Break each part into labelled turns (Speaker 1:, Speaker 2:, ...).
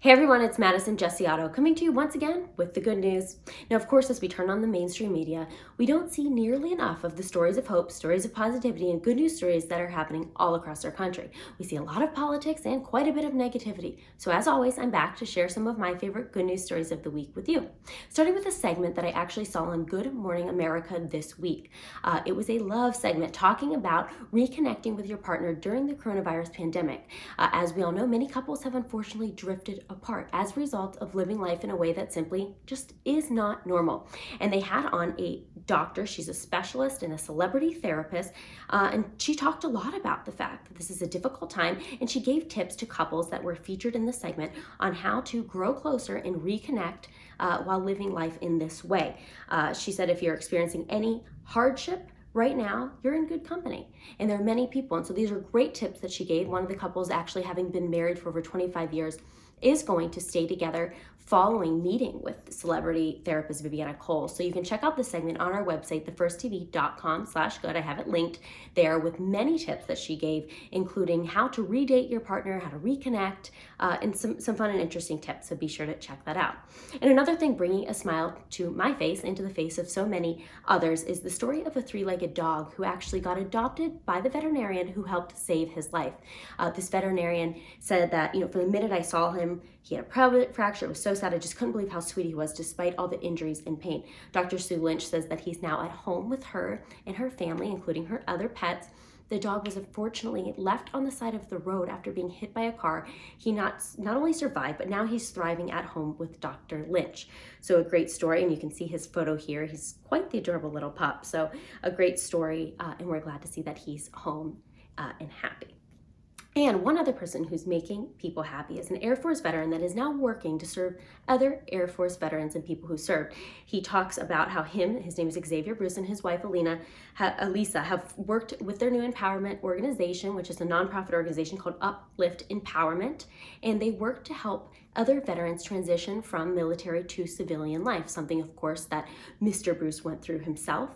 Speaker 1: Hey everyone, it's Madison Gesiotto coming to you once again with the good news. Now, of course, as we turn on the mainstream media, we don't see nearly enough of the stories of hope, stories of positivity, and good news stories that are happening all across our country. We see a lot of politics and quite a bit of negativity. So as always, I'm back to share some of my favorite good news stories of the week with you. Starting with a segment that I actually saw on Good Morning America this week. It was a love segment talking about reconnecting with your partner during the coronavirus pandemic. As we all know, many couples have unfortunately drifted apart as a result of living life in a way that simply just is not normal. And they had on a doctor, she's a specialist and a celebrity therapist, and she talked a lot about the fact that this is a difficult time, and she gave tips to couples that were featured in the segment on how to grow closer and reconnect while living life in this way. She said if you're experiencing any hardship, right now, you're in good company. And there are many people. And so these are great tips that she gave. One of the couples, actually having been married for over 25 years, is going to stay together following meeting with celebrity therapist Viviana Cole. So you can check out the segment on our website, thefirsttv.com/good. I have it linked there with many tips that she gave, including how to redate your partner, how to reconnect, and some fun and interesting tips. So be sure to check that out. And another thing bringing a smile to my face and to the face of so many others is the story of a three-legged dog who actually got adopted by the veterinarian who helped save his life. This veterinarian said that, from the minute I saw him, he had a pelvic fracture. It was so sad. I just couldn't believe how sweet he was despite all the injuries and pain. Dr. Sue Lynch says that he's now at home with her and her family, including her other pets. The dog was unfortunately left on the side of the road after being hit by a car. He not only survived, but now he's thriving at home with Dr. Lynch. So a great story, and you can see his photo here. He's quite the adorable little pup. So a great story, and we're glad to see that he's home and happy. And one other person who's making people happy is an Air Force veteran that is now working to serve other Air Force veterans and people who served. He talks about how his name is Xavier Bruce, and his wife Elisa have worked with their new empowerment organization, which is a nonprofit organization called Uplift Empowerment, and they work to help other veterans transition from military to civilian life, something, of course, that Mr. Bruce went through himself.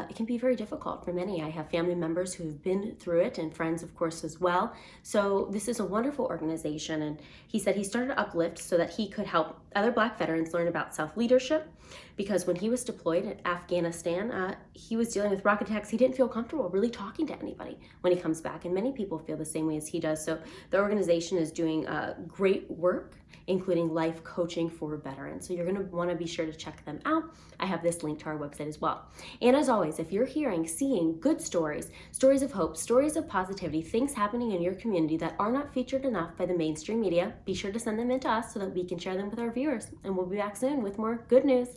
Speaker 1: It can be very difficult for many. I have family members who have been through it, and friends, of course, as well. So this is a wonderful organization, and he said he started Uplift so that he could help other Black veterans learn about self-leadership, because when he was deployed in Afghanistan, he was dealing with rocket attacks. He didn't feel comfortable really talking to anybody when he comes back, and many people feel the same way as he does. So the organization is doing great work, including life coaching for veterans. So you're going to want to be sure to check them out. I have this link to our website as well. And as always, if you're seeing good stories, stories of hope, stories of positivity, things happening in your community that are not featured enough by the mainstream media, be sure to send them in to us so that we can share them with our viewers. And we'll be back soon with more good news.